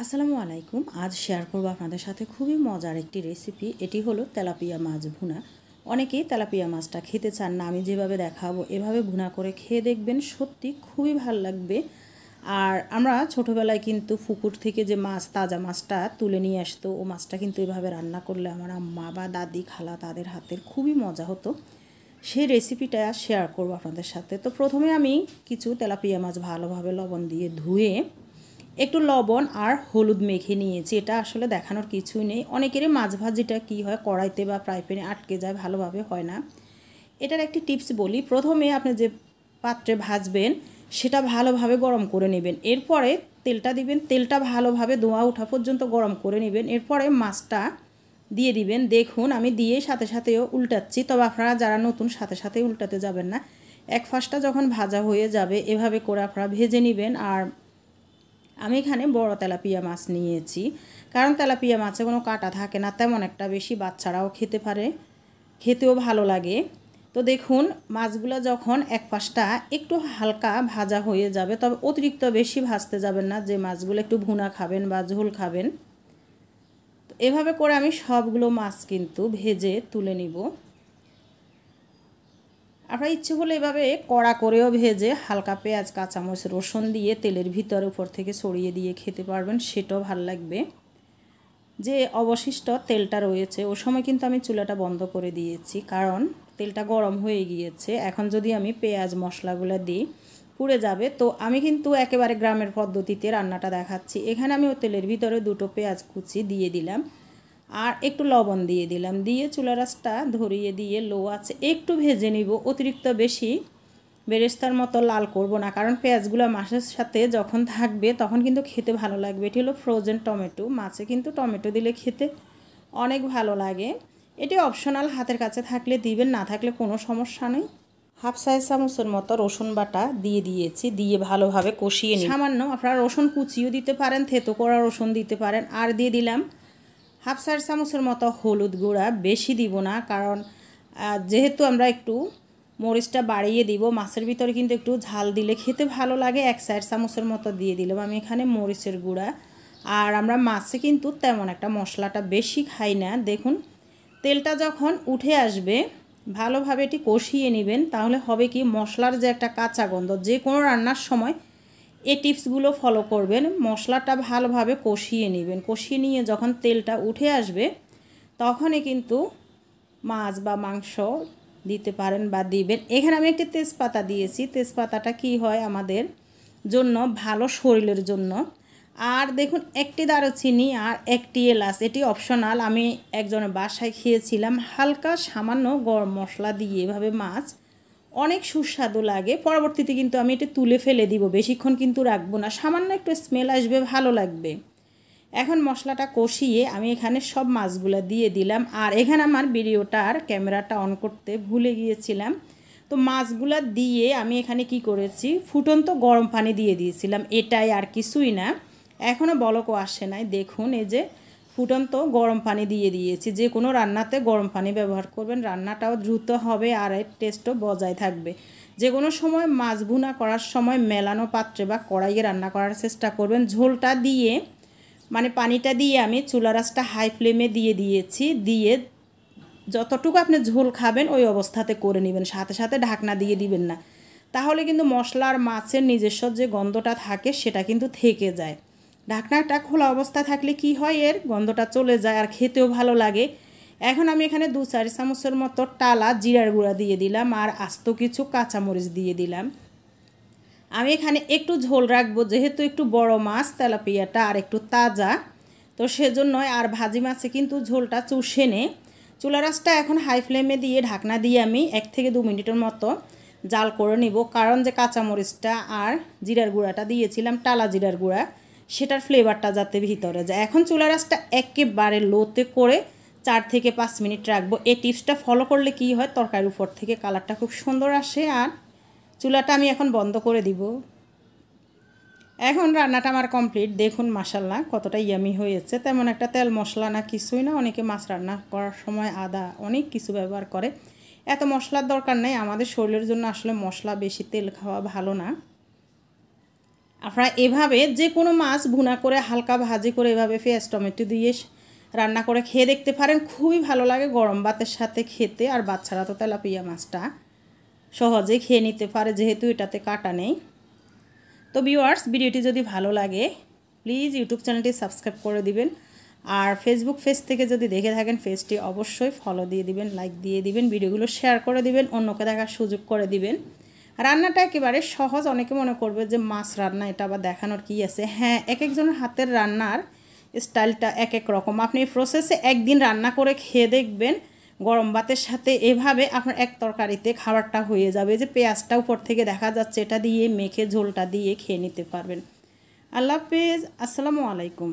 আসসালামু আলাইকুম। আজ শেয়ার করব আপনাদের সাথে খুবই মজার একটি রেসিপি। এটি হলো তেলাপিয়া মাছ ভুনা। অনেকেই তেলাপিয়া মাছটা খেতে চান না, আমি যেভাবে দেখাবো এভাবে ভুনা করে খেয়ে দেখবেন, সত্যি খুবই ভালো লাগবে। আর আমরা ছোটোবেলায় কিন্তু পুকুর থেকে যে মাছ, তাজা মাছটা তুলে নিয়ে আসতো, ও মাছটা কিন্তু এভাবে রান্না করলে আমার আম্মা বা দাদি, খালা তাদের হাতের খুবই মজা হতো। সেই রেসিপিটা শেয়ার করব আপনাদের সাথে। তো প্রথমে আমি কিছু তেলাপিয়া মাছ ভালোভাবে লবণ দিয়ে ধুয়ে একটু লবণ আর হলুদ মেখে নিয়েছি। এটা আসলে দেখানোর কিছুই নেই। অনেকেরই মাছ ভাজিটা কী হয়, কড়াইতে বা ফ্রাই প্যানে আটকে যায়, ভালোভাবে হয় না। এটার একটি টিপস বলি। প্রথমে আপনি যে পাত্রে ভাজবেন সেটা ভালোভাবে গরম করে নেবেন, এরপরে তেলটা দিবেন, তেলটা ভালোভাবে ধোঁয়া ওঠা পর্যন্ত গরম করে নেবেন, এরপরে মাছটা দিয়ে দিবেন। দেখুন আমি দিয়ে সাথে সাথেও উল্টাচ্ছি, তবে আপনারা যারা নতুন সাথে সাথে উল্টাতে যাবেন না। এক ফাঁসটা যখন ভাজা হয়ে যাবে এভাবে করে আপনারা ভেজে নেবেন। আর আমি এখানে বড় তেলাপিয়া মাছ নিয়েছি, কারণ তেলাপিয়া মাছে কোনো কাঁটা থাকে না তেমন একটা বেশি, বাচ্চারাও খেতে পারে, খেতেও ভালো লাগে। তো দেখুন মাছগুলো যখন এক পাশটা একটু হালকা ভাজা হয়ে যাবে, তবে অতিরিক্ত বেশি ভাজতে যাবেন না, যে মাছগুলো একটু ভুনা খাবেন বা ঝোল খাবেন। তো এভাবে করে আমি সবগুলো মাছ কিন্তু ভেজে তুলে নিব। আপনার ইচ্ছে হলে এভাবে কড়া করেও ভেজে হালকা পেঁয়াজ, কাঁচামরিচ, রসুন দিয়ে তেলের ভিতরে উপর থেকে ছড়িয়ে দিয়ে খেতে পারবেন, সেটাও ভালো লাগবে। যে অবশিষ্ট তেলটা রয়েছে ওই সময় কিন্তু আমি চুলাটা বন্ধ করে দিয়েছি, কারণ তেলটা গরম হয়ে গিয়েছে। এখন যদি আমি পেঁয়াজ মশলাগুলো দিই পুড়ে যাবে। তো আমি কিন্তু একেবারে গ্রামের পদ্ধতিতে রান্নাটা দেখাচ্ছি। এখানে আমি ওই তেলের ভিতরে দুটো পেঁয়াজ কুচি দিয়ে দিলাম আর একটু লবণ দিয়ে দিলাম, দিয়ে চুলার আঁচটা ধরিয়ে দিয়ে লো আছে একটু ভেজে নিব। অতিরিক্ত বেশি বেরেস্তার মতো লাল করব না, কারণ পেঁয়াজগুলো মাছের সাথে যখন থাকবে তখন কিন্তু খেতে ভালো লাগবে। এটি হলো ফ্রোজেন টমেটো, মাছে কিন্তু টমেটো দিলে খেতে অনেক ভালো লাগে। এটি অপশনাল, হাতের কাছে থাকলে দিবেন, না থাকলে কোনো সমস্যা নেই। হাফ সাইজ চামচের মতো রসুন বাটা দিয়ে দিয়েছি, দিয়ে ভালোভাবে কষিয়ে নিই। সামান্য আপনারা রসুন কুচিও দিতে পারেন, থেতো করা রসুন দিতে পারেন। আর দিয়ে দিলাম হাফ চার চামচের মতো হলুদ গুঁড়া, বেশি দিব না, কারণ যেহেতু আমরা একটু মরিচটা বাড়িয়ে দিব, মাছের ভিতরে কিন্তু একটু ঝাল দিলে খেতে ভালো লাগে। এক চার চামচের মতো দিয়ে দিলাম আমি এখানে মরিচের গুঁড়া। আর আমরা মাছে কিন্তু তেমন একটা মশলাটা বেশি খাই না। দেখুন তেলটা যখন উঠে আসবে ভালোভাবে এটি কষিয়ে নেবেন, তাহলে হবে কি মশলার যে একটা কাঁচা গন্ধ, যে কোনো রান্নার সময় এই টিপসগুলো ফলো করবেন। মশলাটা ভালোভাবে কষিয়ে নেবেন, কষিয়ে নিয়ে যখন তেলটা উঠে আসবে তখনই কিন্তু মাছ বা মাংস দিতে পারেন বা দিবেন। এখানে আমি একটি তেজপাতা দিয়েছি, তেজপাতাটা কি হয় আমাদের জন্য ভালো, শরীরের জন্য। আর দেখুন একটি দারুচিনি আর একটি এলাচ, এটি অপশনাল। আমি একজনের বাসায় খেয়েছিলাম, হালকা সামান্য গরম মশলা দিয়ে এভাবে মাছ, অনেক সুস্বাদু লাগে। পরবর্তীতে কিন্তু আমি এটা তুলে ফেলে দিব, বেশিক্ষণ কিন্তু রাখবো না, সামান্য একটু স্মেল আসবে, ভালো লাগবে। এখন মশলাটা কষিয়ে আমি এখানে সব মাছগুলো দিয়ে দিলাম। আর এখানে আমার ভিডিওটার ক্যামেরাটা অন করতে ভুলে গিয়েছিলাম। তো মাছগুলো দিয়ে আমি এখানে কি করেছি, ফুটন্ত গরম পানি দিয়ে দিয়েছিলাম, এটাই আর কিছুই না। এখনও বলকও আসে নাই। দেখুন এই যে ফুটন্ত গরম পানি দিয়ে দিয়েছি। যে কোনো রান্নাতে গরম পানি ব্যবহার করবেন, রান্নাটাও দ্রুত হবে আর এর টেস্টও বজায় থাকবে। যে কোনো সময় মাছ ভুনা করার সময় মেলানো পাত্রে বা কড়াইয়ে রান্না করার চেষ্টা করবেন। ঝোলটা দিয়ে মানে পানিটা দিয়ে আমি চুলার আঁচটা হাই ফ্লেমে দিয়ে দিয়েছি, দিয়ে যতটুকু আপনি ঝোল খাবেন ওই অবস্থাতে করে নেবেন, সাথে সাথে ঢাকনা দিয়ে দিবেন না, তাহলে কিন্তু মশলার মাছের নিজস্ব যে গন্ধটা থাকে সেটা কিন্তু থেকে যায়। ঢাকনাটা খোলা অবস্থা থাকলে কি হয়, এর গন্ধটা চলে যায় আর খেতেও ভালো লাগে। এখন আমি এখানে 2-4 চামচের মতো টালা জিরার গুঁড়া দিয়ে দিলাম আর আস্ত কিছু কাঁচামরিচ দিয়ে দিলাম। আমি এখানে একটু ঝোল রাখবো, যেহেতু একটু বড় মাছ তেলাপিয়াটা আর একটু তাজা, তো সেজন্যই। আর ভাজি মাছে কিন্তু ঝোলটা চুষে নে। চুলার আঁচটা এখন হাই ফ্লেমে দিয়ে ঢাকনা দিয়ে আমি 1 থেকে 2 মিনিটের মতো জাল করে নিব, কারণ যে কাঁচামরিচটা আর জিরার গুঁড়াটা দিয়েছিলাম, টালা জিরার গুঁড়া, সেটার ফ্লেভারটা যাতে ভিতরে যায়। এখন চুলার আঁচটা একেবারে লোতে করে 4 থেকে 5 মিনিট রাখবো। এই টিপসটা ফলো করলে কি হয়, তরকারির উপর থেকে কালারটা খুব সুন্দর আসে। আর চুলাটা আমি এখন বন্ধ করে দিব। এখন রান্নাটা আমার কমপ্লিট। দেখুন মাশাল্লাহ কতটা ইয়ামি হয়েছে। তেমন একটা তেল মশলা না, কিছুই না। অনেকে মাছ রান্না করার সময় আদা অনেক কিছু ব্যবহার করে, এত মশলার দরকার নেই। আমাদের শরীরের জন্য আসলে মশলা বেশি তেল খাওয়া ভালো না। আপনারা এভাবে যে কোনো মাছ ভুনা করে হালকা ভাজি করে এভাবে পেঁয়াজ টমেটো দিয়ে রান্না করে খেয়ে দেখতে পারেন। খুবই ভালো লাগে গরম ভাতের সাথে খেতে। আর বাচ্চারা তো তেলাপিয়া মাছটা সহজে খেয়ে নিতে পারে যেহেতু এটাতে কাটা নেই। তো ভিউয়ার্স, ভিডিওটি যদি ভালো লাগে প্লিজ ইউটিউব চ্যানেলটি সাবস্ক্রাইব করে দিবেন। আর ফেসবুক পেজ থেকে যদি দেখে থাকেন পেজটি অবশ্যই ফলো দিয়ে দিবেন, লাইক দিয়ে দিবেন, ভিডিওগুলো শেয়ার করে দিবেন, অন্যকে দেখার সুযোগ করে দিবেন। রান্নাটা একেবারে সহজ। অনেকে মনে করবে যে মাছ রান্না, এটা আবার দেখানোর কি আছে। হ্যাঁ, এক একজনের হাতের রান্নার স্টাইলটা এক এক রকম। আপনি এই প্রসেসে একদিন রান্না করে খেয়ে দেখবেন, গরম ভাতের সাথে এভাবে আপনার এক তরকারিতে খাবারটা হয়ে যাবে। যে পেঁয়াজটা উপর থেকে দেখা যাচ্ছে, এটা দিয়ে মেখে ঝোলটা দিয়ে খেয়ে নিতে পারবেন। আল্লাহ হাফেজ, আসসালামু আলাইকুম।